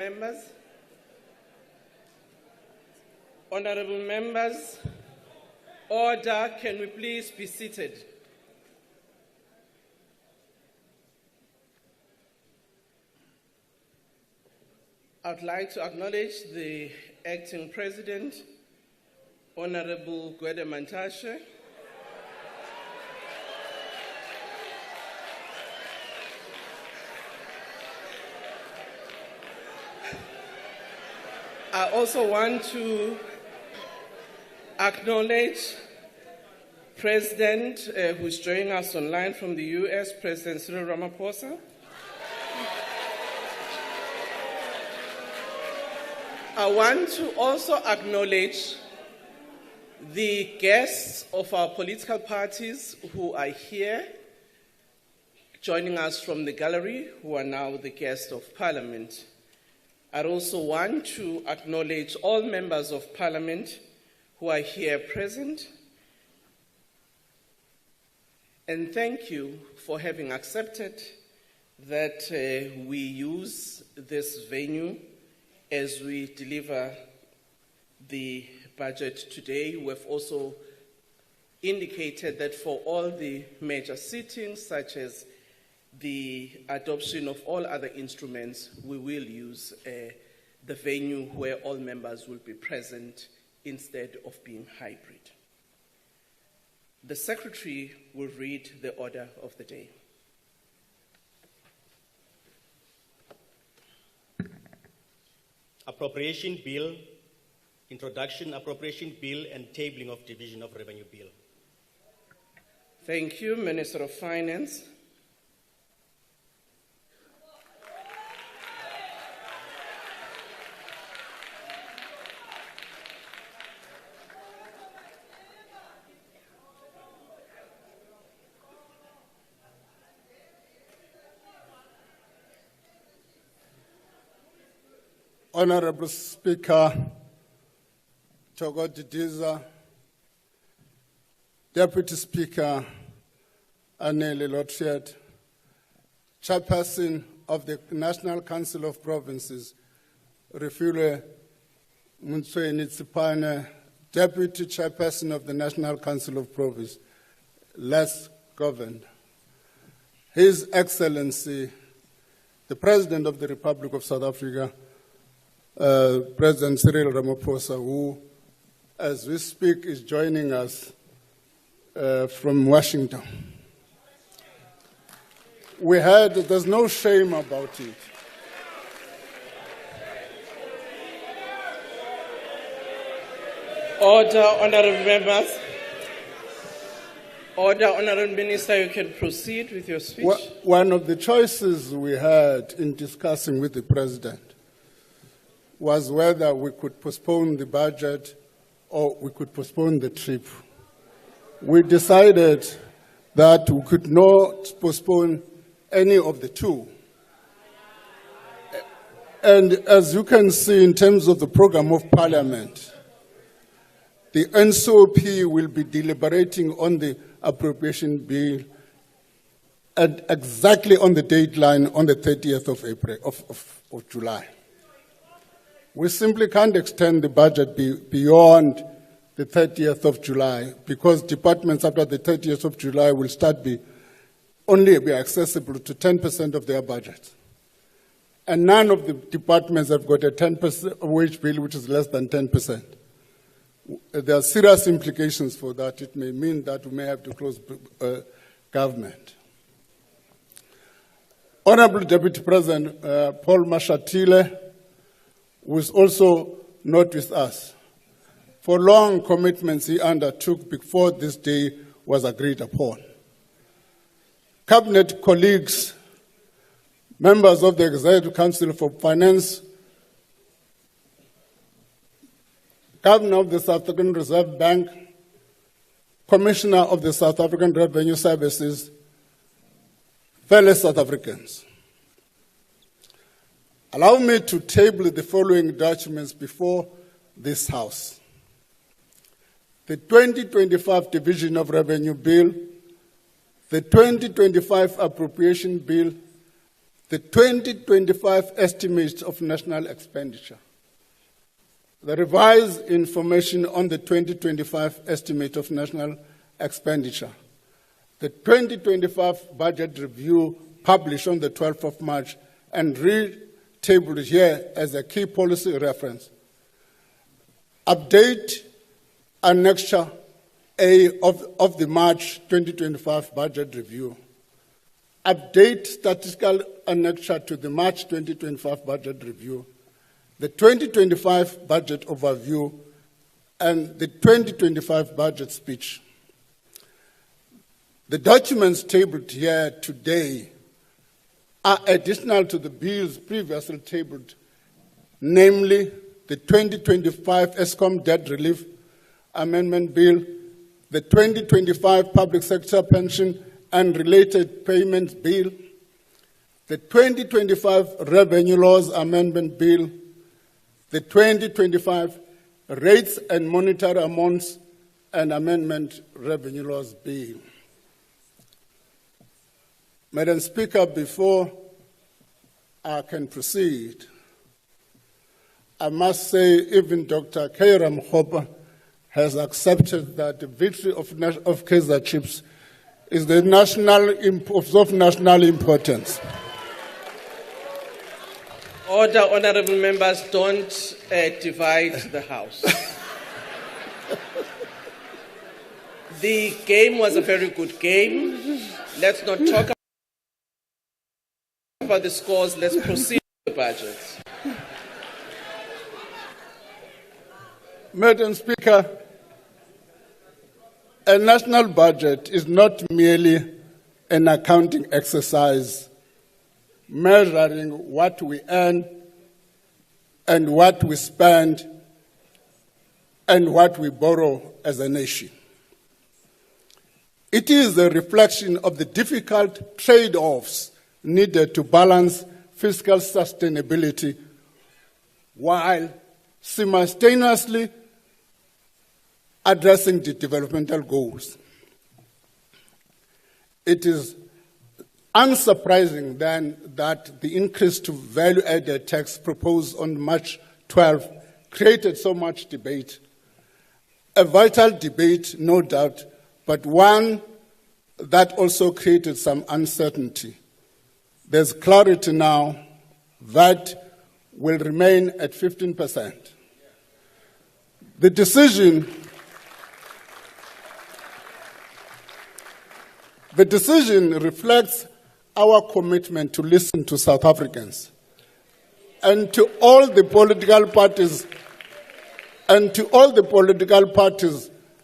Members, honorable members, order, can we please be seated? I'd like to acknowledge the acting president, Honorable Godongwana. I also want to acknowledge President who's joining us online from the US, President Cyril Ramaphosa. I want to also acknowledge the guests of our political parties who are here, joining us from the gallery, who are now the guests of Parliament. I also want to acknowledge all members of Parliament who are here present, and thank you for having accepted that we use this venue as we deliver the budget today. We've also indicated that for all the major sittings, such as the adoption of all other instruments, we will use the venue where all members will be present instead of being hybrid. The Secretary will read the order of the day. Appropriation Bill, Introduction, Appropriation Bill, and Tabling of Division of Revenue Bill. Thank you, Minister of Finance. Honorable Speaker, Togodidiza, Deputy Speaker, Anele Lotfiat, Chairperson of the National Council of Provinces, Refule Munsweni Tsipane, Deputy Chairperson of the National Council of Provinces, less governed. His Excellency, the President of the Republic of South Africa, President Cyril Ramaphosa, who, as we speak, is joining us from Washington. We heard there's no shame about it. Order, honorable members. Order, honorable minister, you can proceed with your speech. One of the choices we had in discussing with the president was whether we could postpone the budget or we could postpone the trip. We decided that we could not postpone any of the two. And as you can see in terms of the program of Parliament, the NCOP will be deliberating on the appropriation bill at exactly on the deadline on the 30th of July. We simply can't extend the budget beyond the 30th of July because departments after the 30th of July will only be accessible to 10% of their budget. And none of the departments have got a 10% wage bill which is less than 10%. There are serious implications for that. It may mean that we may have to close government. Honorable Deputy President Paul Mashatile, who is also not with us, for long commitments he undertook before this day was agreed upon. Cabinet colleagues, members of the Executive Council for Finance, Governor of the South African Reserve Bank, Commissioner of the South African Revenue Services, fellow South Africans. Allow me to table the following documents before this House. The 2025 Division of Revenue Bill, the 2025 Appropriation Bill, the 2025 estimates of national expenditure. The revised information on the 2025 estimate of national expenditure. The 2025 budget review published on the 12th of March and tabled here as a key policy reference. Update Annexure A of the March 2025 budget review. Update statistical annexure to the March 2025 budget review. The 2025 budget overview and the 2025 budget speech. The documents tabled here today are additional to the bills previously tabled, namely the 2025 ESCOM Debt Relief Amendment Bill, the 2025 Public Sector Pension and Related Payments Bill, the 2025 Revenue Laws Amendment Bill, the 2025 Rates and Monetary Amounts and Amendment Revenue Laws Bill. Madam Speaker, before I can proceed, I must say even Dr. Kairam Hopper has accepted that the victory of Kaizer Chiefs is of national importance. Order, honorable members, don't divide the House. The game was a very good game. Let's not talk about the scores. Let's proceed with the budget. Madam Speaker, a national budget is not merely an accounting exercise measuring what we earn and what we spend and what we borrow as a nation. It is a reflection of the difficult trade-offs needed to balance fiscal sustainability while simultaneously addressing the developmental goals. It is unsurprising then that the increase to value-added tax proposed on March 12 created so much debate. A vital debate, no doubt, but one that also created some uncertainty. There's clarity now that will remain at 15%. The decision reflects our commitment to listen to South Africans and to all the political parties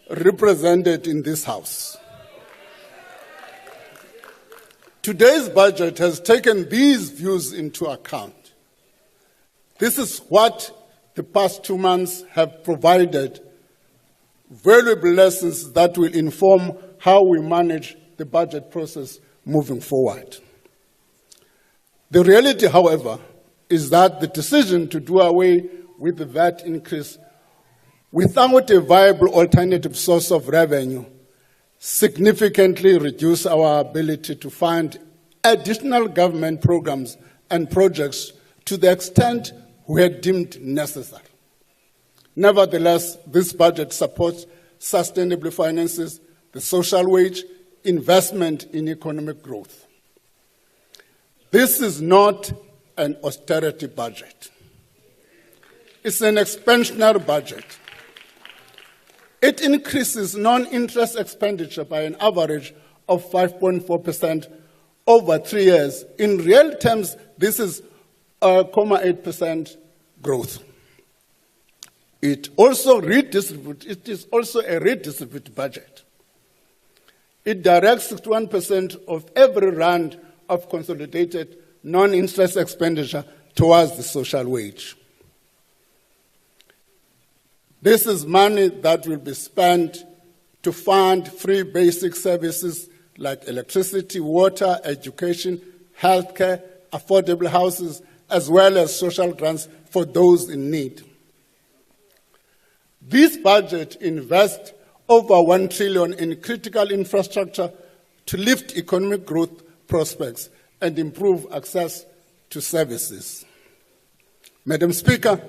represented in this House. Today's budget has taken these views into account. This is what the past 2 months have provided, valuable lessons that will inform how we manage the budget process moving forward. The reality, however, is that the decision to do away with the VAT increase without a viable alternative source of revenue significantly reduce our ability to fund additional government programs and projects to the extent we had deemed necessary. Nevertheless, this budget supports sustainable finances, the social wage, investment in economic growth. This is not an austerity budget. It's an expansionary budget. It increases non-interest expenditure by an average of 5.4% over 3 years. In real terms, this is a 0.8% growth. It is also a redistributed budget. It directs 61% of every rand of consolidated non-interest expenditure towards the social wage. This is money that will be spent to fund free basic services like electricity, water, education, healthcare, affordable houses, as well as social grants for those in need. This budget invests over 1 trillion in critical infrastructure to lift economic growth prospects and improve access to services. Madam Speaker,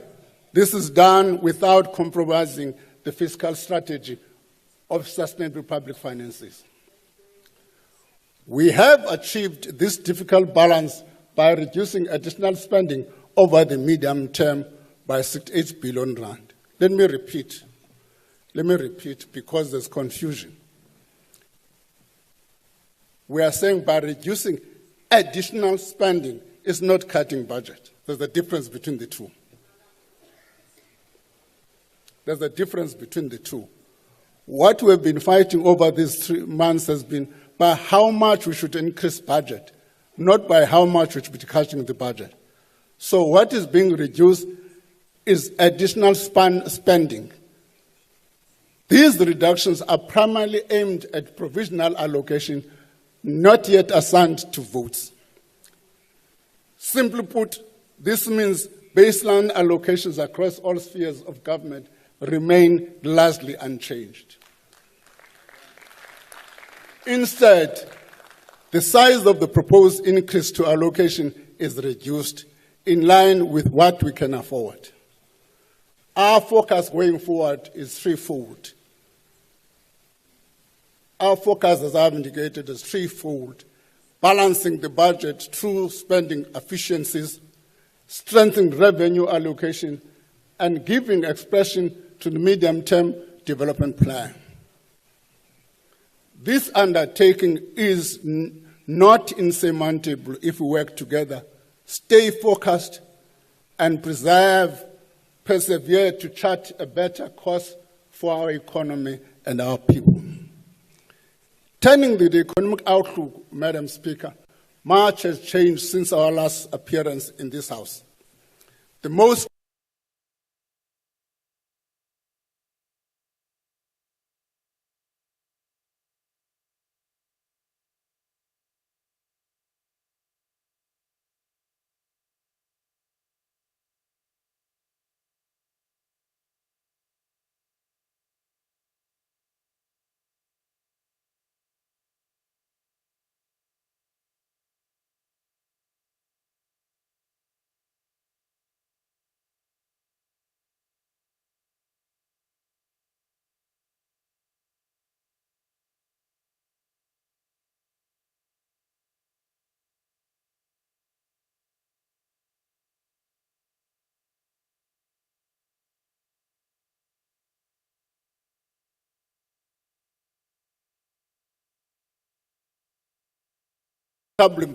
this is done without compromising the fiscal strategy of sustainable public finances. We have achieved this difficult balance by reducing additional spending over the medium term by 68 billion rand. Let me repeat because there's confusion. We are saying by reducing additional spending is not cutting budget. There's a difference between the two. There's a difference between the two. What we've been fighting over these 3 months has been by how much we should increase budget, not by how much we should be cutting the budget. So what is being reduced is additional spending. These reductions are primarily aimed at provisional allocation, not yet assigned to votes. Simply put, this means baseline allocations across all spheres of government remain largely unchanged. Instead, the size of the proposed increase to allocation is reduced in line with what we can afford. Our focus going forward is threefold. Our focus, as I've indicated, is threefold: balancing the budget through spending efficiencies, strengthening revenue allocation, and giving expression to the medium-term development plan. This undertaking is not insurmountable if we work together, stay focused, and persevere to chart a better course for our economy and our people. Turning to the economic outlook, Madam Speaker, much has changed since our last appearance in this House. The most public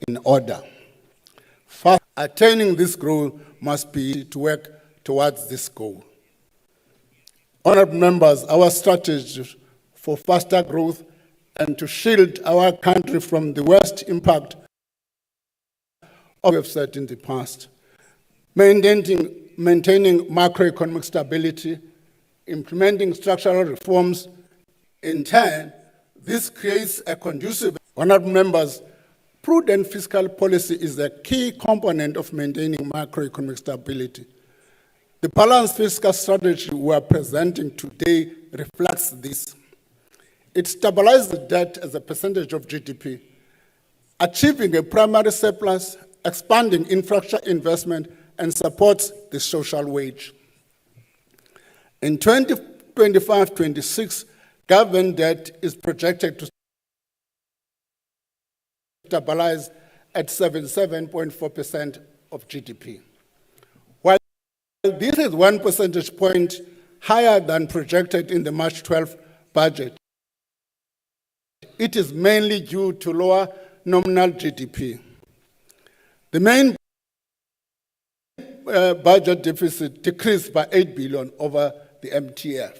in order. First, attaining this goal must be to work towards this goal. Honourable members, our strategy for faster growth and to shield our country from the worst impact of what we have said in the past. Maintaining macroeconomic stability, implementing structural reforms. In turn, this creates a conducive. Honourable members, prudent fiscal policy is a key component of maintaining macroeconomic stability. The balanced fiscal strategy we are presenting today reflects this. It stabilizes debt as a percentage of GDP, achieving a primary surplus, expanding infrastructure investment, and supports the social wage. In 2025-26, government debt is projected to stabilize at 77.4% of GDP. While this is 1 percentage point higher than projected in the March 12 budget, it is mainly due to lower nominal GDP. The main budget deficit decreased by 8 billion over the MTF.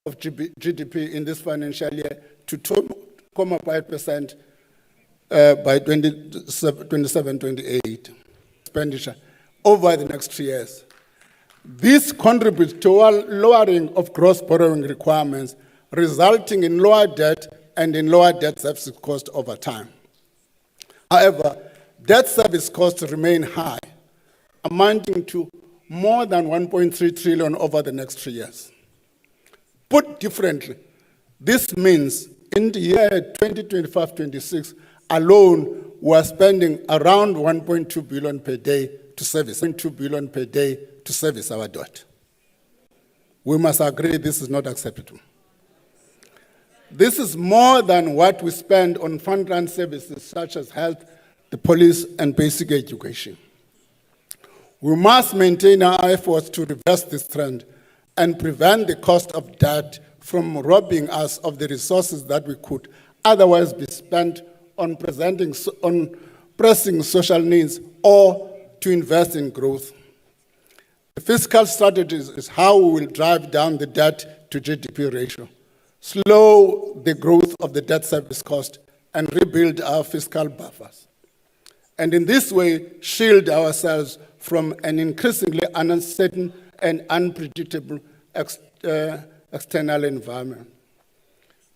Of GDP in this financial year to 2.5% by 27-28 expenditure over the next 3 years. This contributes to a lowering of gross borrowing requirements, resulting in lower debt and in lower debt service cost over time. However, debt service costs remain high, amounting to more than 1.3 trillion over the next 3 years. Put differently, this means in the year 2025-26 alone, we are spending around 1.2 billion per day to service, 1.2 billion per day to service our debt. We must agree this is not acceptable. This is more than what we spend on frontline services such as health, the police, and basic education. We must maintain our efforts to reverse this trend and prevent the cost of debt from robbing us of the resources that we could otherwise be spent on pressing social needs or to invest in growth. The fiscal strategy is how we will drive down the debt to GDP ratio, slow the growth of the debt service cost, and rebuild our fiscal buffers. And in this way, shield ourselves from an increasingly uncertain and unpredictable external environment.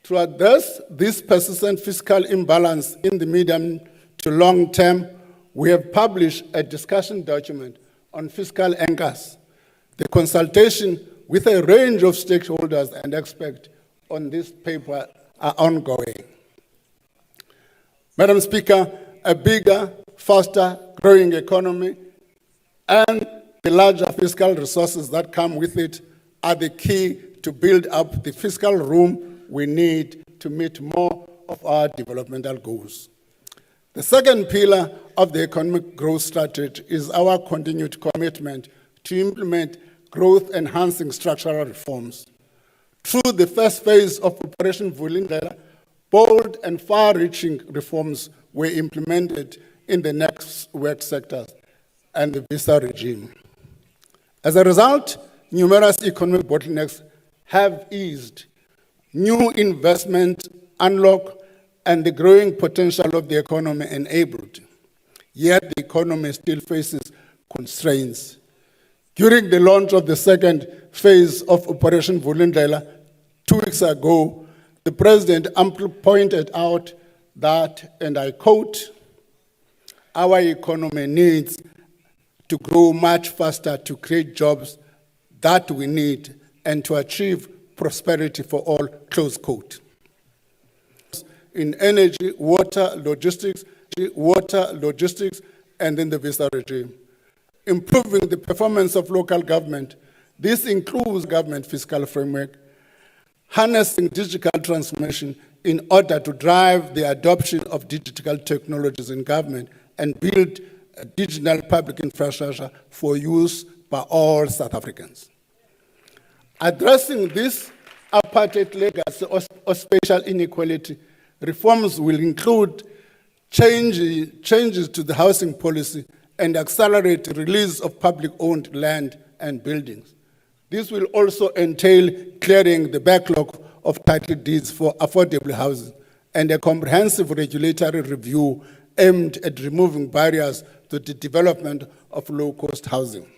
To address this persistent fiscal imbalance in the medium to long term, we have published a discussion document on fiscal anchors. The consultation with a range of stakeholders and experts on this paper are ongoing. Madam Speaker, a bigger, faster growing economy and the larger fiscal resources that come with it are the key to build up the fiscal room we need to meet more of our developmental goals. The second pillar of the economic growth strategy is our continued commitment to implement growth-enhancing structural reforms. Through the first phase of Operation Vulindlela, bold and far-reaching reforms were implemented in the next work sectors and the visa regime. As a result, numerous economic bottlenecks have eased, new investment unlocked, and the growing potential of the economy enabled. Yet the economy still faces constraints. During the launch of the second phase of Operation Vulindlela 2 weeks ago, the President amply pointed out that, and I quote, "Our economy needs to grow much faster to create jobs that we need and to achieve prosperity for all," close quote. In energy, water, logistics, and in the visa regime. Improving the performance of local government. This includes government fiscal framework, harnessing digital transformation in order to drive the adoption of digital technologies in government and build a digital public infrastructure for use by all South Africans. Addressing this apartheid legacy of spatial inequality, reforms will include changes to the housing policy and accelerate the release of public-owned land and buildings. This will also entail clearing the backlog of title deeds for affordable housing and a comprehensive regulatory review aimed at removing barriers to the development of low-cost housing.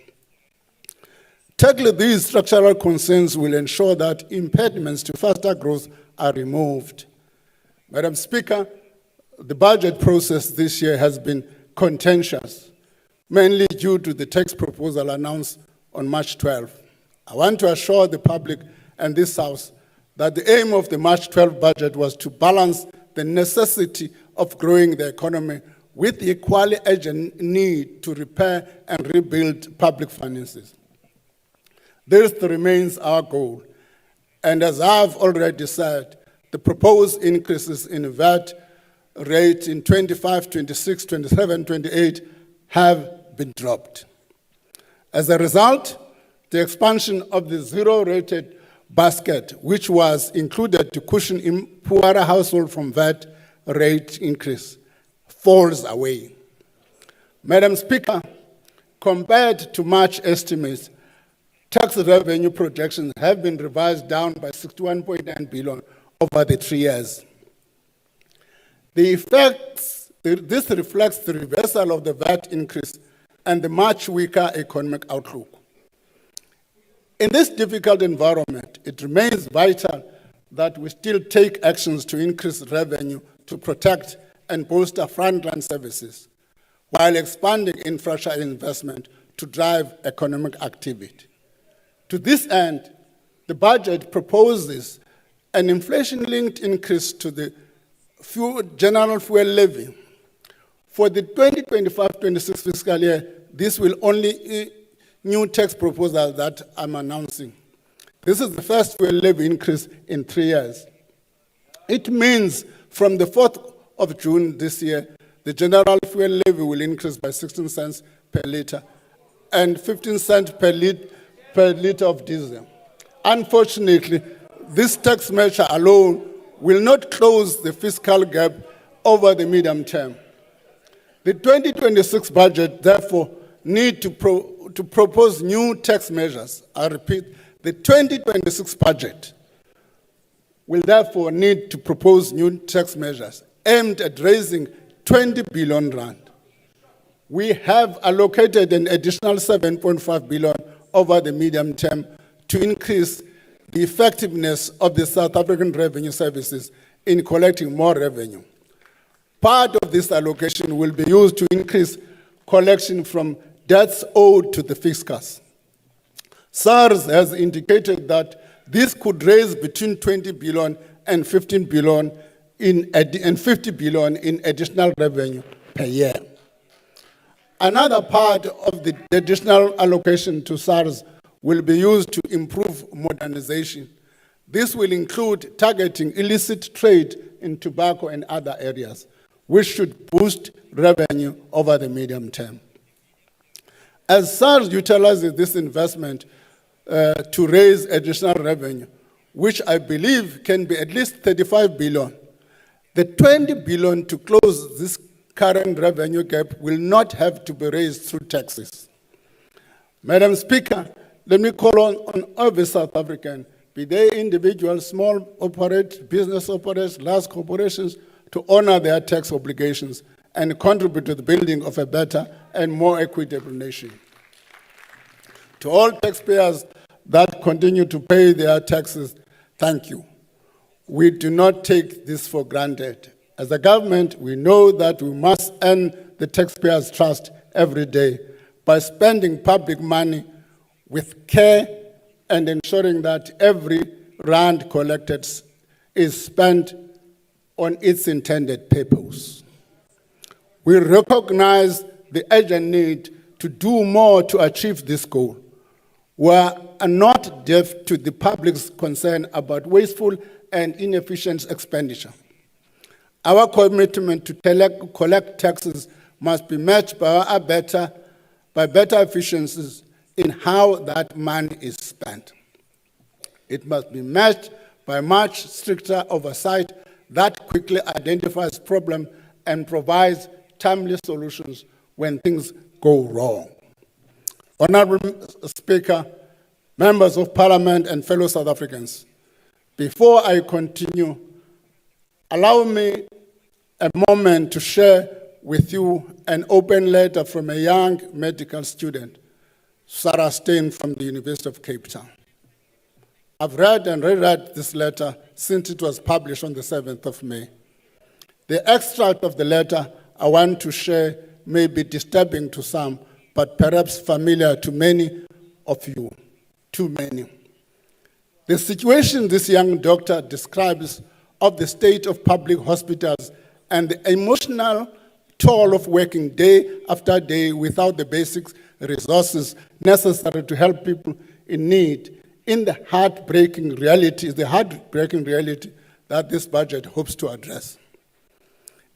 Tackling these structural concerns will ensure that impediments to faster growth are removed. Madam Speaker, the budget process this year has been contentious, mainly due to the tax proposal announced on March 12. I want to assure the public and this House that the aim of the March 12 budget was to balance the necessity of growing the economy with the equally urgent need to repair and rebuild public finances. This remains our goal, and as I've already said, the proposed increases in VAT rate in 25, 26, 27, 28 have been dropped. As a result, the expansion of the zero-rated basket, which was included to cushion poorer households from VAT rate increase, falls away. Madam Speaker, compared to March estimates, tax revenue projections have been revised down by 61.9 billion over the 3 years. This reflects the reversal of the VAT increase and the much weaker economic outlook. In this difficult environment, it remains vital that we still take actions to increase revenue to protect and bolster frontline services, while expanding infrastructure investment to drive economic activity. To this end, the budget proposes an inflation-linked increase to the general fuel levy. For the 2025-26 fiscal year, this will only new tax proposal that I'm announcing. This is the first fuel levy increase in 3 years. It means from the 4th of June this year, the general fuel levy will increase by 16 cents per litre and 15 cents per litre of diesel. Unfortunately, this tax measure alone will not close the fiscal gap over the medium term. The 2026 budget, therefore, need to propose new tax measures. I repeat, the 2026 budget will therefore need to propose new tax measures aimed at raising 20 billion rand. We have allocated an additional 7.5 billion over the medium term to increase the effectiveness of the South African revenue services in collecting more revenue. Part of this allocation will be used to increase collection from debts owed to the fiscal. SARS has indicated that this could raise between 20 billion and 15 billion and 50 billion in additional revenue per year. Another part of the additional allocation to SARS will be used to improve modernization. This will include targeting illicit trade in tobacco and other areas, which should boost revenue over the medium term. As SARS utilizes this investment to raise additional revenue, which I believe can be at least 35 billion, the 20 billion to close this current revenue gap will not have to be raised through taxes. Madam Speaker, let me call on every South African, be they individuals, small business operators, large corporations, to honor their tax obligations and contribute to the building of a better and more equitable nation. To all taxpayers that continue to pay their taxes, thank you. We do not take this for granted. As a government, we know that we must earn the taxpayers' trust every day by spending public money with care and ensuring that every rand collected is spent on its intended purpose. We recognize the urgent need to do more to achieve this goal. We are not deaf to the public's concern about wasteful and inefficient expenditure. Our commitment to collect taxes must be matched by better efficiencies in how that money is spent. It must be matched by much stricter oversight that quickly identifies problems and provides timely solutions when things go wrong. Honorable Speaker, members of Parliament and fellow South Africans, before I continue, allow me a moment to share with you an open letter from a young medical student, Sarah Stein from the University of Cape Town. I've read and reread this letter since it was published on the 7th of May. The extract of the letter I want to share may be disturbing to some, but perhaps familiar to many of you, too many. The situation this young doctor describes of the state of public hospitals and the emotional toll of working day after day without the basic resources necessary to help people in need is the heartbreaking reality that this budget hopes to address.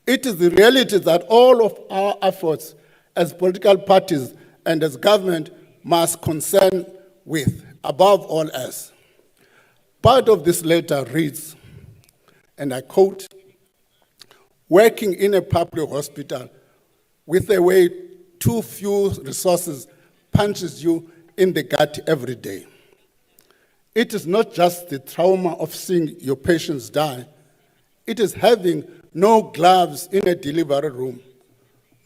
It is the reality that all of our efforts as political parties and as government must concern with, above all else. Part of this letter reads, and I quote, "Working in a public hospital with a way too few resources punches you in the gut every day. It is not just the trauma of seeing your patients die. It is having no gloves in a delivery room,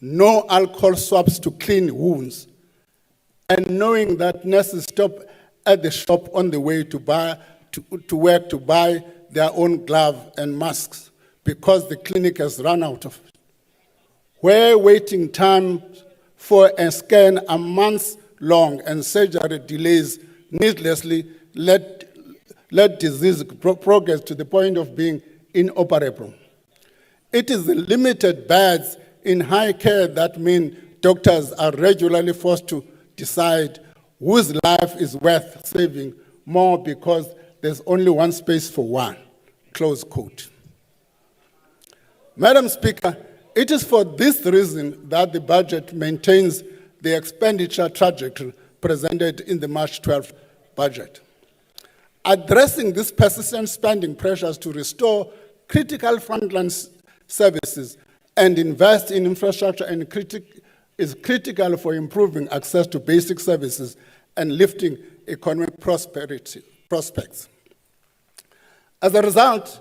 no alcohol swabs to clean wounds, and knowing that nurses stop at the shop on the way to work to buy their own gloves and masks because the clinic has run out of it. Where waiting time for a scan are months long and surgery delays needlessly let disease progress to the point of being inoperable. It is the limited beds in high care that mean doctors are regularly forced to decide whose life is worth saving more because there's only one space for one," close quote. Madam Speaker, it is for this reason that the budget maintains the expenditure trajectory presented in the March 12th budget. Addressing these persistent spending pressures to restore critical frontline services and invest in infrastructure is critical for improving access to basic services and lifting economic prospects. As a result,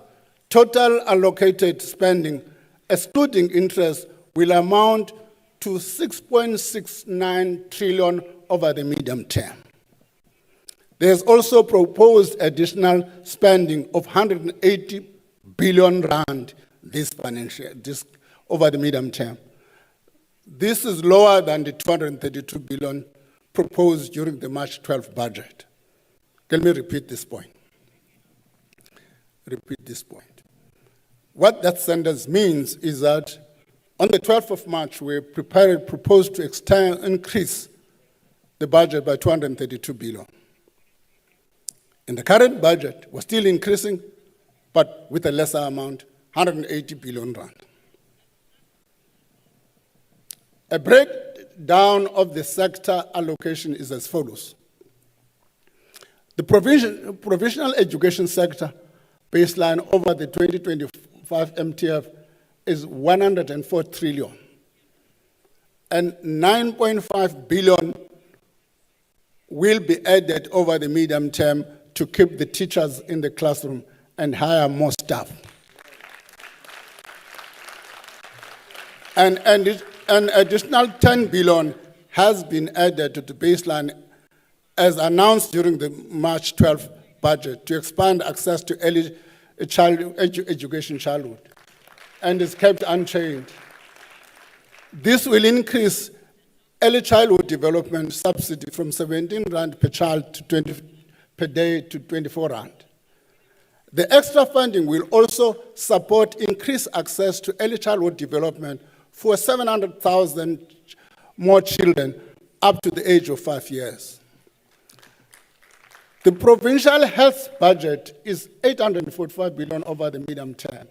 total allocated spending, excluding interest, will amount to 6.69 trillion over the medium term. There is also proposed additional spending of 180 billion rand this over the medium term. This is lower than the 232 billion proposed during the March 12th budget. Let me repeat this point. What that sentence means is that on the 12th of March, we proposed to increase the budget by 232 billion. In the current budget, we're still increasing, but with a lesser amount, 180 billion rand. A breakdown of the sector allocation is as follows. The provisional education sector baseline over the 2025 MTF is 104 trillion, and 9.5 billion will be added over the medium term to keep the teachers in the classroom and hire more staff. And an additional 10 billion has been added to the baseline as announced during the March 12th budget to expand access to early education childhood, and is kept unchanged. This will increase early childhood development subsidy from 17 rand per child to 20 per day to 24 rand. The extra funding will also support increased access to early childhood development for 700,000 more children up to the age of 5 years. The provincial health budget is 845 billion over the medium term.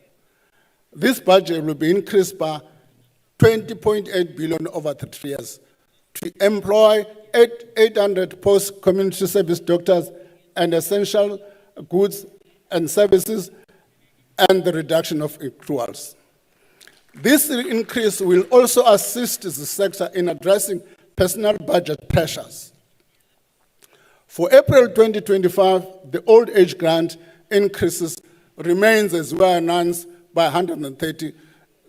This budget will be increased by 20.8 billion over the 3 years to employ 800 post-community service doctors and essential goods and services, and the reduction of accruals. This increase will also assist the sector in addressing personal budget pressures. For April 2025, the old age grant increases remains as well announced by 130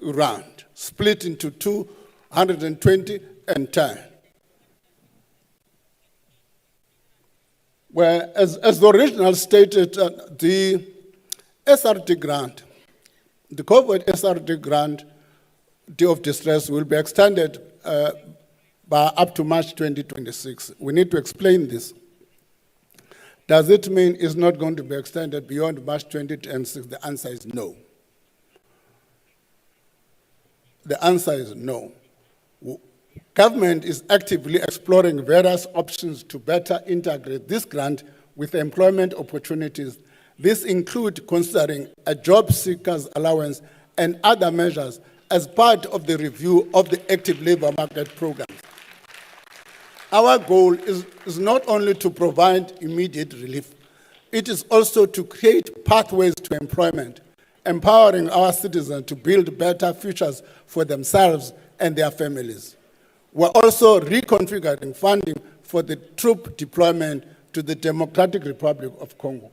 rand, split into 220 and 10. Where, as the original stated, the SRD grant, the COVID SRD grant, Day of Distress, will be extended by up to March 2026. We need to explain this. Does it mean it's not going to be extended beyond March 2026? The answer is no. The answer is no. Government is actively exploring various options to better integrate this grant with employment opportunities. This includes considering a job seekers allowance and other measures as part of the review of the active labor market program. Our goal is not only to provide immediate relief, it is also to create pathways to employment, empowering our citizens to build better futures for themselves and their families. We're also reconfiguring funding for the troop deployment to the Democratic Republic of Congo.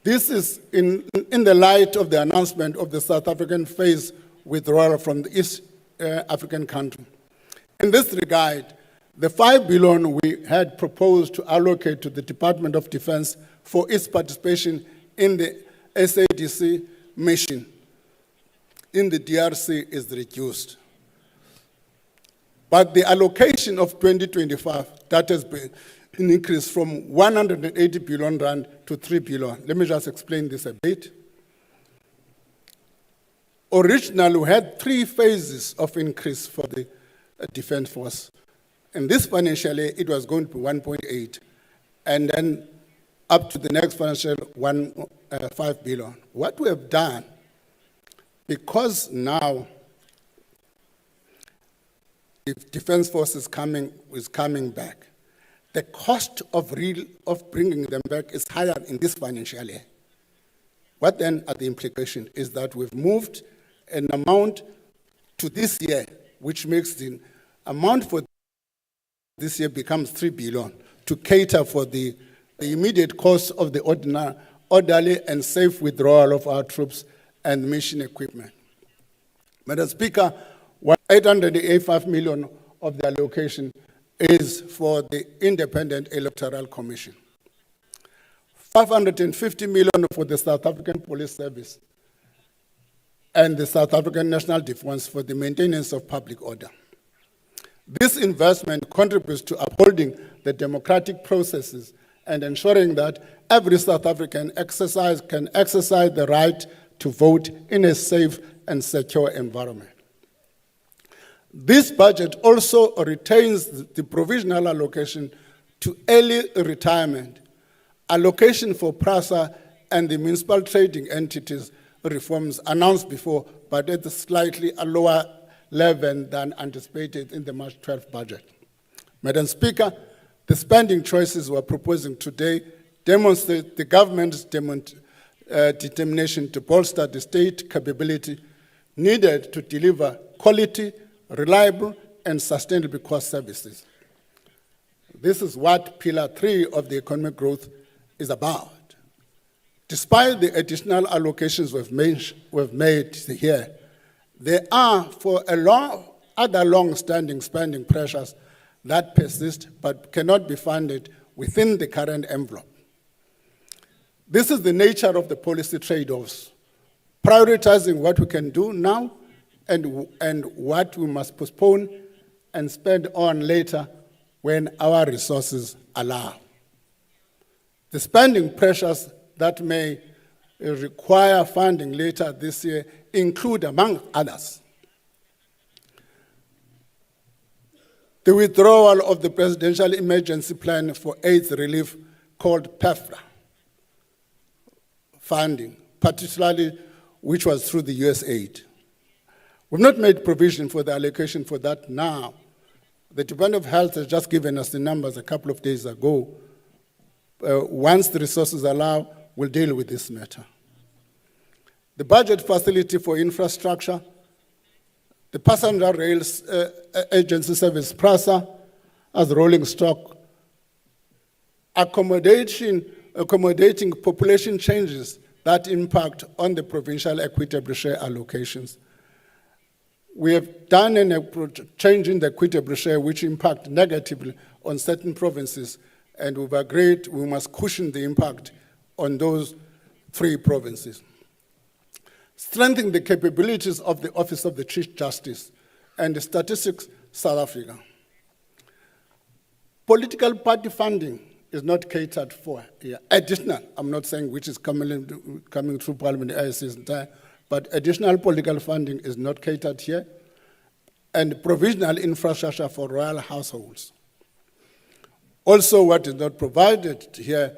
This is in the light of the announcement of the South African phase withdrawal from the East African country. In this regard, the 5 billion we had proposed to allocate to the Department of Defense for its participation in the SADC mission in the DRC is reduced. But the allocation of 2025, that has been an increase from 180 billion rand to 3 billion. Let me just explain this a bit. Originally, we had 3 phases of increase for the Defense Force. In this financial year, it was going to be 1.8, and then up to the next financial 5 billion. What we have done, because now the Defense Force is coming back, the cost of bringing them back is higher in this financial year. What then are the implications is that we've moved an amount to this year, which makes the amount for this year becomes 3 billion to cater for the immediate cost of the orderly and safe withdrawal of our troops and mission equipment. Madam Speaker, 885 million of the allocation is for the Independent Electoral Commission. 550 million for the South African Police Service and the South African National Defence for the maintenance of public order. This investment contributes to upholding the democratic processes and ensuring that every South African can exercise the right to vote in a safe and secure environment. This budget also retains the provisional allocation to early retirement, allocation for PRASA and the municipal trading entities reforms announced before, but at a slightly lower level than anticipated in the March 12th budget. Madam Speaker, the spending choices we're proposing today demonstrate the government's determination to bolster the state capability needed to deliver quality, reliable, and sustainable cost services. This is what Pillar 3 of the economic growth is about. Despite the additional allocations we've made here, there are other long-standing spending pressures that persist but cannot be funded within the current envelope. This is the nature of the policy trade-offs, prioritizing what we can do now and what we must postpone and spend on later when our resources allow. The spending pressures that may require funding later this year include, among others, the withdrawal of the Presidential Emergency Plan for AIDS Relief called PEFRA funding, particularly which was through the USAID. We've not made provision for the allocation for that now. The Department of Health has just given us the numbers a couple of days ago. Once the resources allow, we'll deal with this matter. The budget facility for infrastructure, the Passenger Rail Agency Service, PRASA, as rolling stock, accommodating population changes that impact on the provincial equitable share allocations. We have done a change in the equitable share which impact negatively on certain provinces, and we've agreed we must cushion the impact on those 3 provinces. Strengthen the capabilities of the Office of the Chief Justice and Statistics South Africa. Political party funding is not catered for here. Additional, I'm not saying which is coming through Parliament as is entire, but additional political funding is not catered here, and provisional infrastructure for royal households. Also, what is not provided here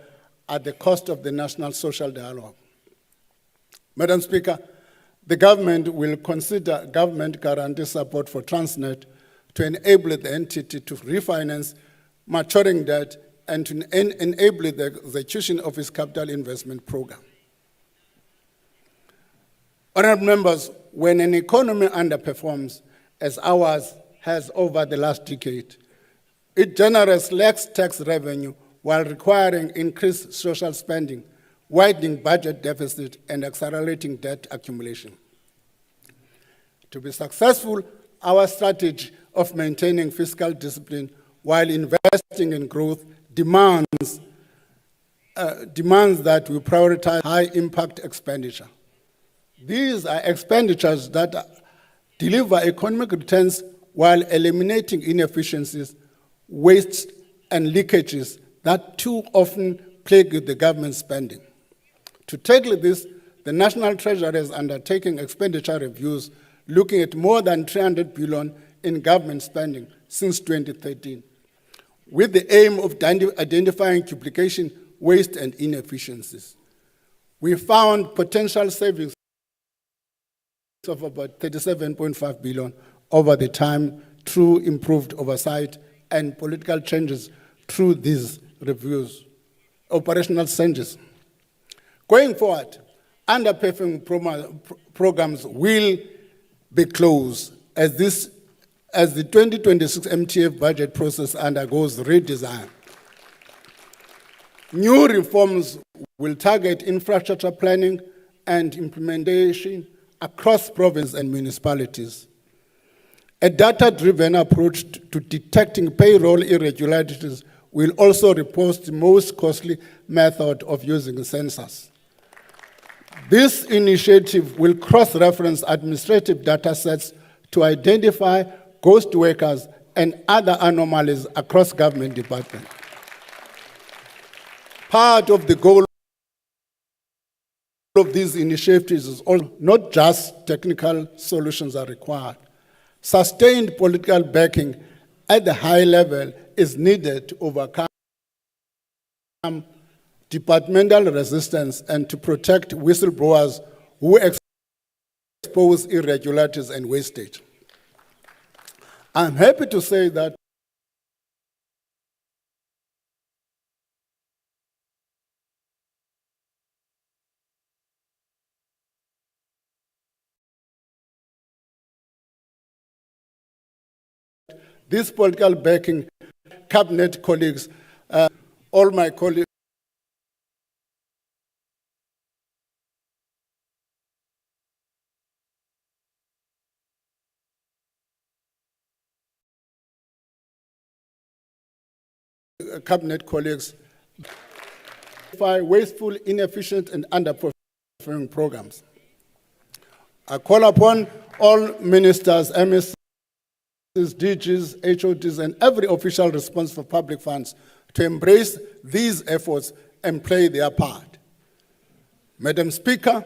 at the cost of the national social dialogue. Madam Speaker, the government will consider government guarantee support for Transnet to enable the entity to refinance maturing debt and to enable the execution of its capital investment program. Honourable members, when an economy underperforms, as ours has over the last decade, it generates less tax revenue while requiring increased social spending, widening budget deficit, and accelerating debt accumulation. To be successful, our strategy of maintaining fiscal discipline while investing in growth demands that we prioritize high-impact expenditure. These are expenditures that deliver economic returns while eliminating inefficiencies, wastes, and leakages that too often plague the government spending. To tackle this, the National Treasury is undertaking expenditure reviews looking at more than 300 billion in government spending since 2013, with the aim of identifying duplication, waste, and inefficiencies. We found potential savings of about 37.5 billion over the time through improved oversight and political changes through these reviews, operational changes. Going forward, underperforming programs will be closed as the 2026 MTF budget process undergoes redesign. New reforms will target infrastructure planning and implementation across provinces and municipalities. A data-driven approach to detecting payroll irregularities will also replace the most costly method of using census. This initiative will cross-reference administrative data sets to identify ghost workers and other anomalies across government departments. Part of the goal of these initiatives is also not just technical solutions are required. Sustained political backing at the high level is needed to overcome departmental resistance and to protect whistleblowers who expose irregularities and wastage. I'm happy to say that this political backing, cabinet colleagues, all my colleagues, wasteful, inefficient, and underperforming programs. I call upon all ministers, MSs, DGs, HODs, and every official responsible for public funds to embrace these efforts and play their part. Madam Speaker,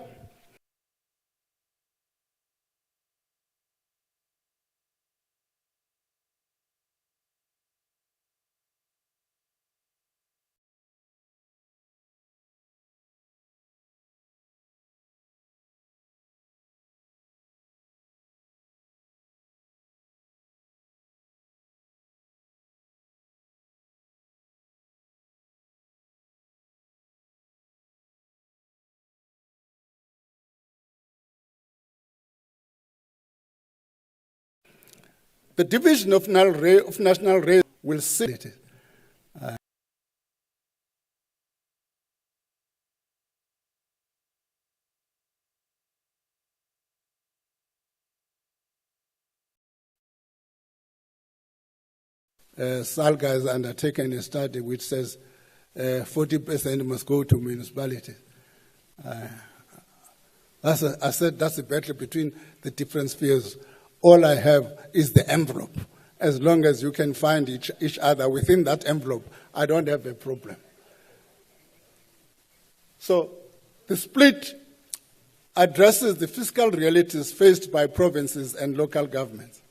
The division of national rates will see it. SALGA has undertaken a study which says 40% must go to municipalities. I said that's a battle between the different spheres. All I have is the envelope. As long as you can find each other within that envelope, I don't have a problem. So the split addresses the fiscal realities faced by provinces and local governments.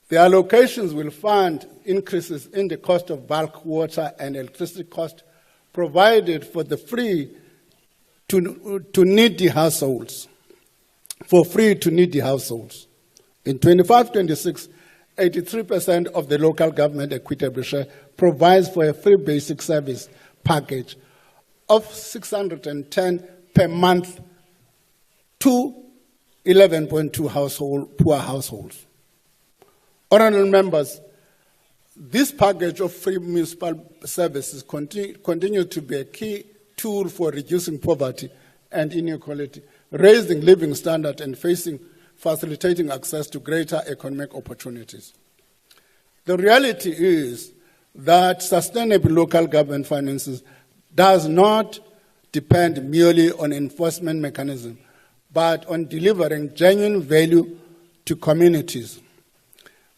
The allocations will fund increases in the cost of bulk water and electricity cost provided for the free to needy households, for free to needy households. In 25-26, 83% of the local government equitable share provides for a free basic service package of 610 per month to 11.2 poor households. Honourable members, this package of free municipal services continue to be a key tool for reducing poverty and inequality, raising living standards and facilitating access to greater economic opportunities. The reality is that sustainable local government finances does not depend merely on enforcement mechanism, but on delivering genuine value to communities.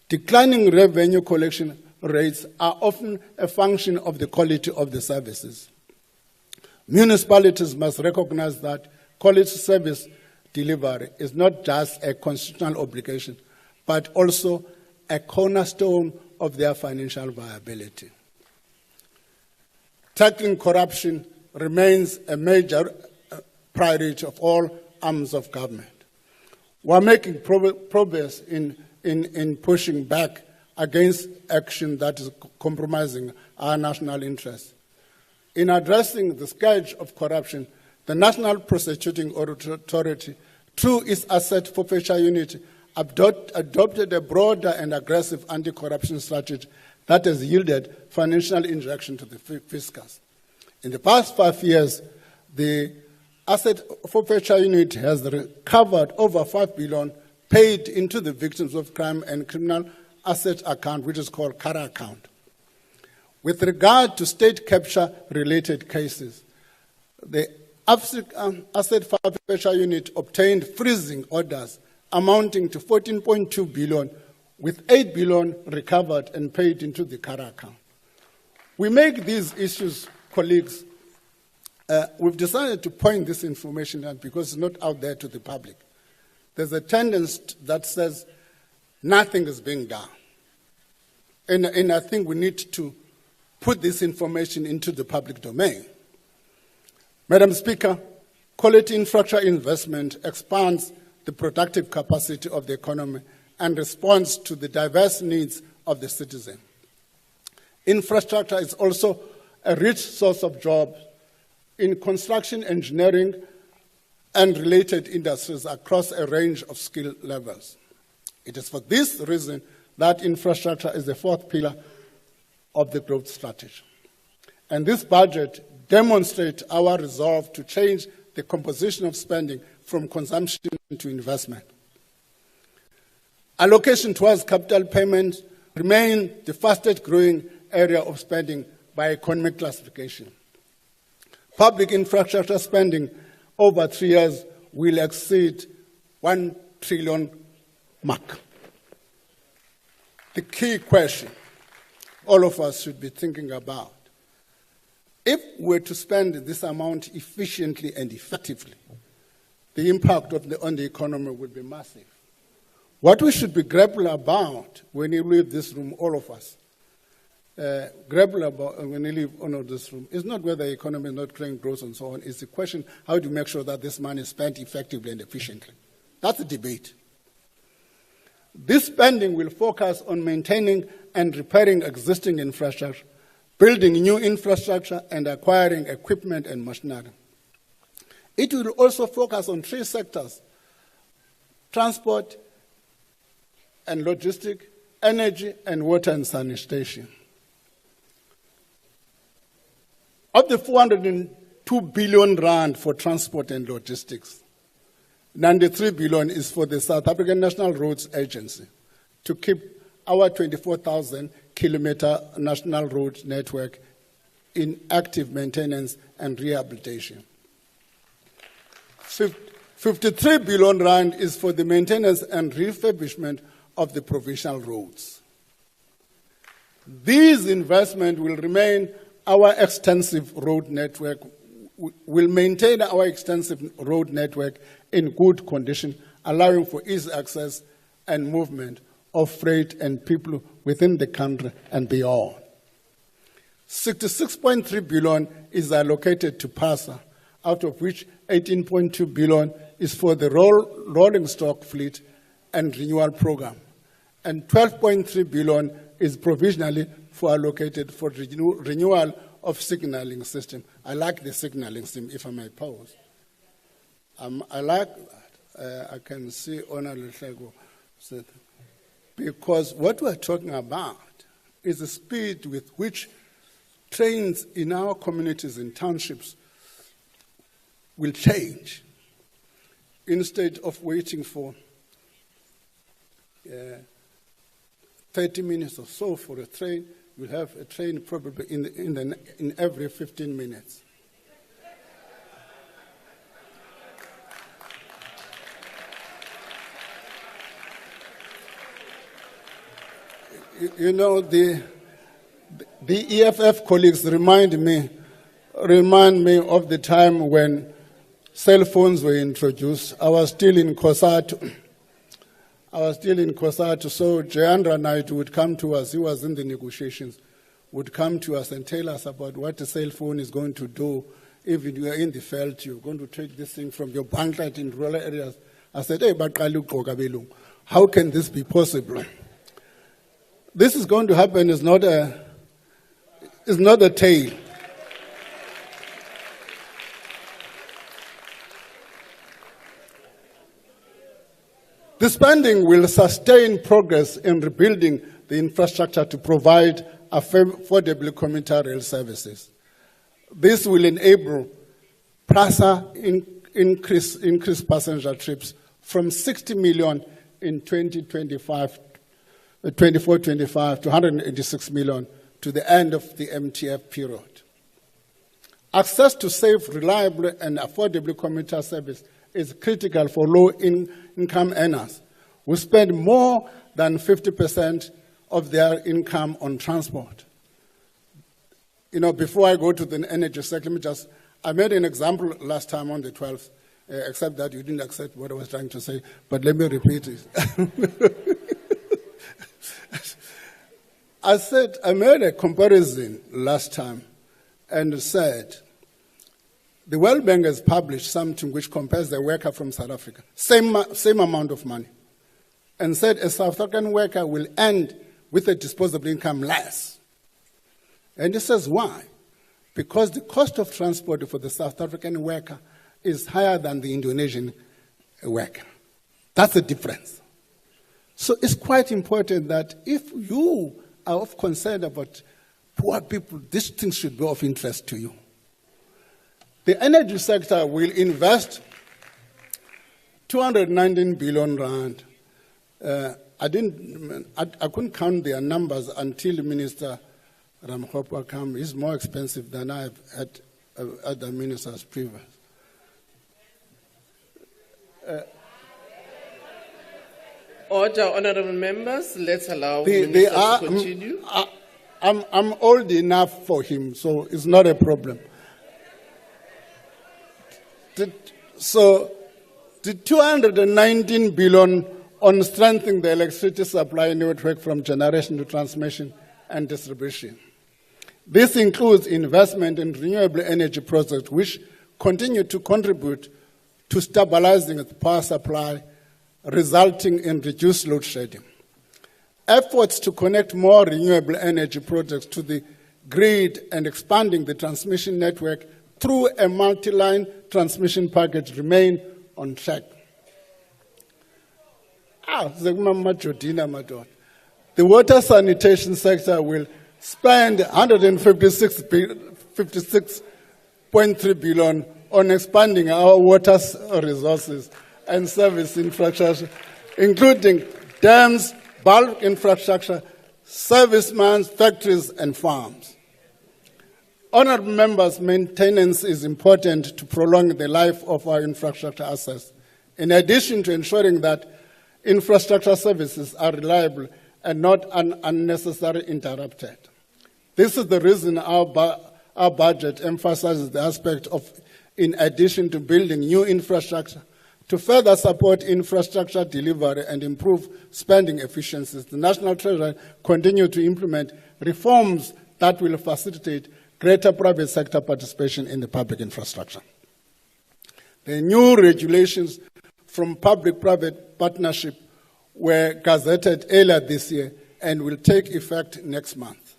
Declining revenue collection rates are often a function of the quality of the services. Municipalities must recognize that quality service delivery is not just a constitutional obligation, but also a cornerstone of their financial viability. Tackling corruption remains a major priority of all arms of government. We're making progress in pushing back against action that is compromising our national interests. In addressing the scourge of corruption, the National Prosecuting Authority, through its Asset Forfeiture Unit, adopted a broader and aggressive anti-corruption strategy that has yielded financial injection to the fiscals. In the past 5 years, the Asset Forfeiture Unit has recovered over 5 billion paid into the victims of crime and criminal asset account, which is called CARA account. With regard to state capture-related cases, the Asset Forfeiture Unit obtained freezing orders amounting to 14.2 billion, with 8 billion recovered and paid into the CARA account. We make these issues, colleagues, we've decided to point this information out because it's not out there to the public. There's a tendency that says nothing is being done. And I think we need to put this information into the public domain. Madam Speaker, quality infrastructure investment expands the productive capacity of the economy and responds to the diverse needs of the citizen. Infrastructure is also a rich source of jobs in construction, engineering, and related industries across a range of skill levels. It is for this reason that infrastructure is the fourth pillar of the growth strategy. And this budget demonstrates our resolve to change the composition of spending from consumption to investment. Allocation towards capital payments remain the fastest growing area of spending by economic classification. Public infrastructure spending over 3 years will exceed 1 trillion mark. The key question all of us should be thinking about: if we're to spend this amount efficiently and effectively, the impact on the economy will be massive. What we should be grappling about when you leave this room, all of us, grapple about when you leave this room, is not whether the economy is not creating growth and so on. It's the question, how do you make sure that this money is spent effectively and efficiently? That's the debate. This spending will focus on maintaining and repairing existing infrastructure, building new infrastructure, and acquiring equipment and machinery. It will also focus on 3 sectors: transport, and logistics, energy, and water and sanitation. Of the 402 billion rand for transport and logistics, 93 billion is for the South African National Roads Agency to keep our 24,000-kilometer national road network in active maintenance and rehabilitation. 53 billion rand is for the maintenance and refurbishment of the provincial roads. These investments will remain our extensive road network, will maintain our extensive road network in good condition, allowing for easy access and movement of freight and people within the country and beyond. 66.3 billion is allocated to PASA, out of which 18.2 billion is for the rolling stock fleet and renewal program, and 12.3 billion is provisionally allocated for renewal of signaling system. I like the signaling system, if I may pause. I like that. I can see Honorable Hlego said, because what we're talking about is the speed with which trains in our communities and townships will change. Instead of waiting for 30 minutes or so for a train, you'll have a train probably in every 15 minutes. You know, the EFF colleagues remind me of the time when cell phones were introduced. I was still in COSATU, so Jayendra Naidu would come to us, he was in the negotiations, would come to us and tell us about what a cell phone is going to do. If you are in the field, you're going to take this thing from your banklet in rural areas. I said, hey, how can this be possible? This is going to happen, is not a tale. The spending will sustain progress in rebuilding the infrastructure to provide affordable commuter rail services. This will enable PRASA increase passenger trips from 60 million in 24-25 to 186 million to the end of the MTF period. Access to safe, reliable, and affordable commuter service is critical for low-income earners who spend more than 50% of their income on transport. You know, before I go to the energy sector, I made an example last time on the 12th, except that you didn't accept what I was trying to say, but let me repeat it. I made a comparison last time and said, the World Bank has published something which compares the worker from South Africa, same amount of money, and said a South African worker will end with a disposable income less. And it says why? Because the cost of transport for the South African worker is higher than the Indonesian worker. That's the difference. So it's quite important that if you are of concern about poor people, these things should be of interest to you. The energy sector will invest 219 billion rand. I couldn't count their numbers until Minister Ramokgopa came. He's more expensive than I've had other ministers previous. Order, honourable members. Let's allow ministers to continue. I'm old enough for him, so it's not a problem. So the 219 billion on strengthening the electricity supply network from generation to transmission and distribution. This includes investment in renewable energy projects which continue to contribute to stabilizing the power supply, resulting in reduced load shedding. Efforts to connect more renewable energy projects to the grid and expanding the transmission network through a multi-line transmission package remain on track. The water sanitation sector will spend 156.3 billion on expanding our water resources and service infrastructure, including dams, bulk infrastructure, service mines, factories, and farms. Honourable members, maintenance is important to prolong the life of our infrastructure assets, in addition to ensuring that infrastructure services are reliable and not unnecessarily interrupted. This is the reason our budget emphasizes the aspect of, in addition to building new infrastructure, to further support infrastructure delivery and improve spending efficiencies, the National Treasury continue to implement reforms that will facilitate greater private sector participation in the public infrastructure. The new regulations from public-private partnership were gazetted earlier this year and will take effect next month.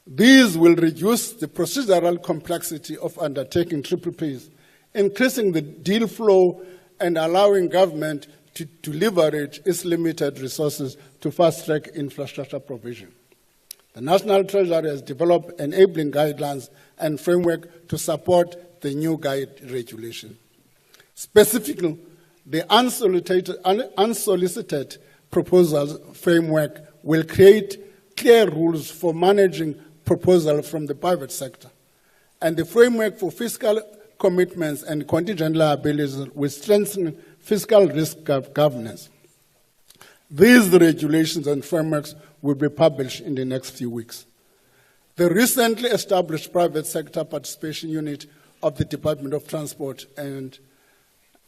These will reduce the procedural complexity of undertaking PPPs, increasing the deal flow and allowing government to leverage its limited resources to fast-track infrastructure provision. The National Treasury has developed enabling guidelines and framework to support the new guide regulation. Specifically, the unsolicited proposals framework will create clear rules for managing proposals from the private sector, and the framework for fiscal commitments and contingent liabilities will strengthen fiscal risk governance. These regulations and frameworks will be published in the next few weeks. The recently established private sector participation unit of the Department of Transport and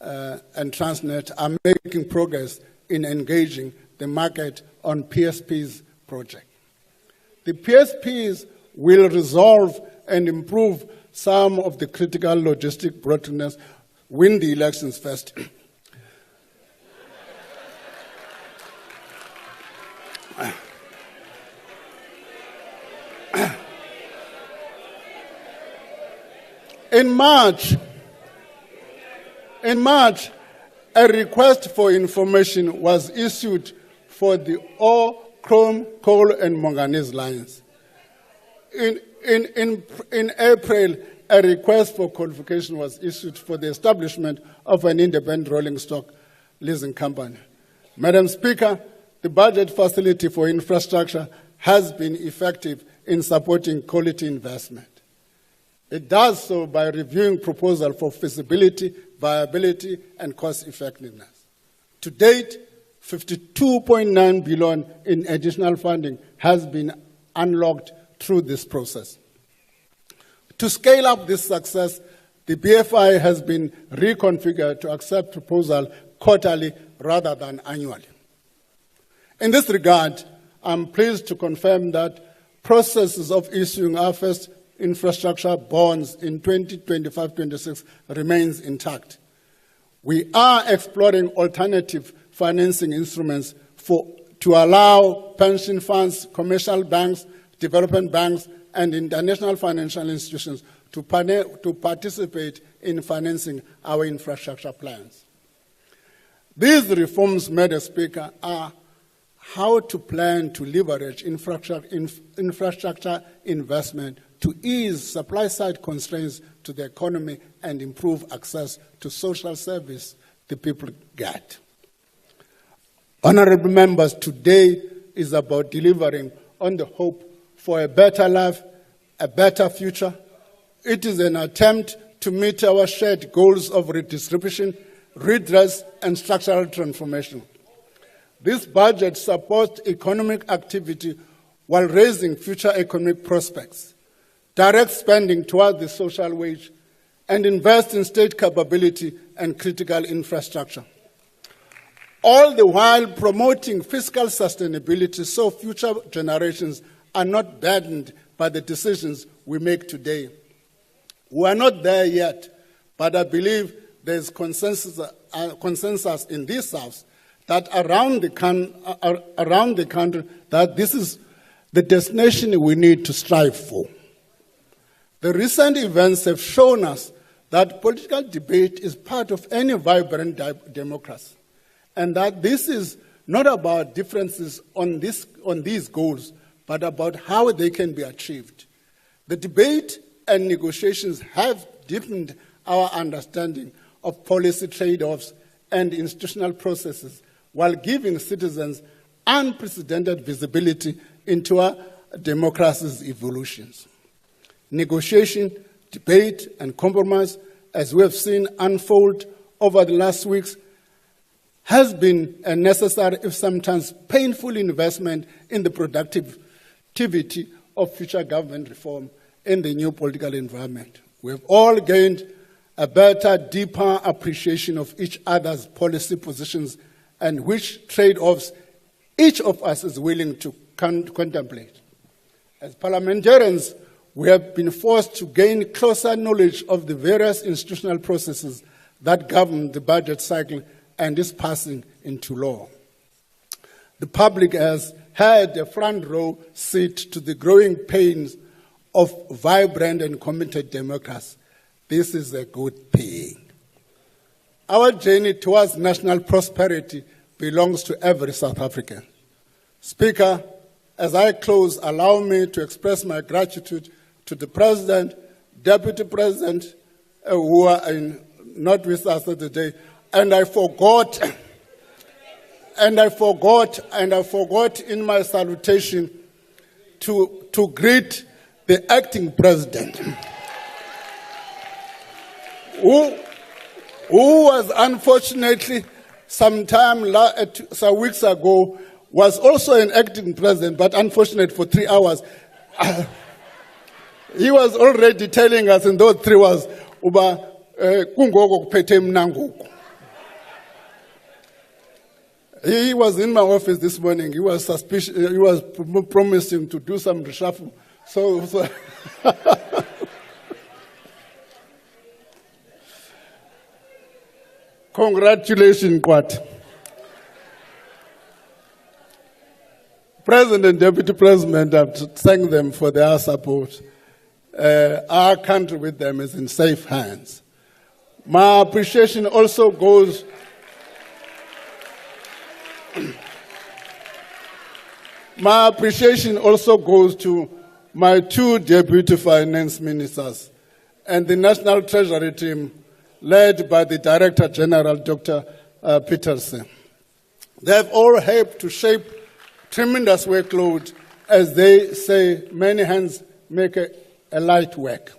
Transnet are making progress in engaging the market on PSP's project. The PSPs will resolve and improve some of the critical logistic bottlenecks. Win the elections first. In March, a request for information was issued for the ore, chrome, coal, and manganese lines. In April, a request for qualification was issued for the establishment of an independent rolling stock leasing company. Madam Speaker, the budget facility for infrastructure has been effective in supporting quality investment. It does so by reviewing proposals for feasibility, viability, and cost effectiveness. To date, 52.9 billion in additional funding has been unlocked through this process. To scale up this success, the BFI has been reconfigured to accept proposals quarterly rather than annually. In this regard, I'm pleased to confirm that processes of issuing our first infrastructure bonds in 2025-26 remains intact. We are exploring alternative financing instruments to allow pension funds, commercial banks, development banks, and international financial institutions to participate in financing our infrastructure plans. These reforms, Madam Speaker, are how to plan to leverage infrastructure investment to ease supply-side constraints to the economy and improve access to social service the people get. Honourable members, today is about delivering on the hope for a better life, a better future. It is an attempt to meet our shared goals of redistribution, redress, and structural transformation. This budget supports economic activity while raising future economic prospects, direct spending toward the social wage, and invest in state capability and critical infrastructure. All the while promoting fiscal sustainability so future generations are not burdened by the decisions we make today. We are not there yet, but I believe there is consensus in this House that around the country that this is the destination we need to strive for. The recent events have shown us that political debate is part of any vibrant democracy, and that this is not about differences on these goals, but about how they can be achieved. The debate and negotiations have deepened our understanding of policy trade-offs and institutional processes while giving citizens unprecedented visibility into our democracy's evolutions. Negotiation, debate, and compromise, as we have seen unfold over the last weeks, has been a necessary, if sometimes painful, investment in the productivity of future government reform in the new political environment. We have all gained a better, deeper appreciation of each other's policy positions and which trade-offs each of us is willing to contemplate. As parliamentarians, we have been forced to gain closer knowledge of the various institutional processes that govern the budget cycle and its passing into law. The public has had a front row seat to the growing pains of vibrant and committed democracy. This is a good thing. Our journey towards national prosperity belongs to every South African. Speaker, as I close, allow me to express my gratitude to the President, Deputy President, who are not with us today, and I forgot in my salutation to greet the acting President, who was unfortunately some weeks ago, was also an acting president, but unfortunate for 3 hours. He was already telling us in those 3 hours, he was in my office this morning. He was suspicious. He was promising to do some reshuffle. So congratulations, Kwat. President and Deputy President, I have to thank them for their support. Our country with them is in safe hands. My appreciation also goes to my 2 deputy finance ministers and the National Treasury team led by the Director General, Dr. Peterson. They have all helped to shape tremendous workload. As they say, many hands make a light work.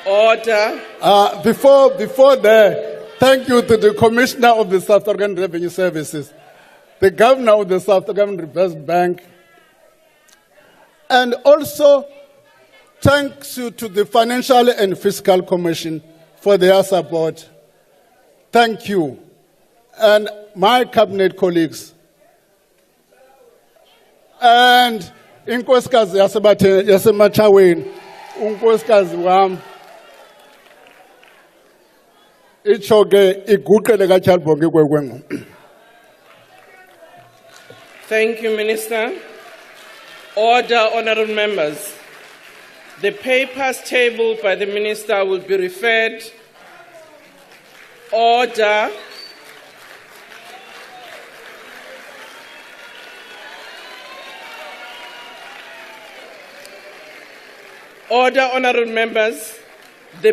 Order. Before that, thank you to the Commissioner of the South African Revenue Services, the Governor of the South African Reserve Bank, and also thanks to the Financial and Fiscal Commission for their support. Thank you. And my cabinet colleagues. And inkosikazi yasemachaweni, unkosikazi wam, ichoke iguqele kaChalbonke kwekwengu. Thank you, Minister. Order, honorable members. The papers tabled by the Minister will be referred. Order. Order, honorable members. The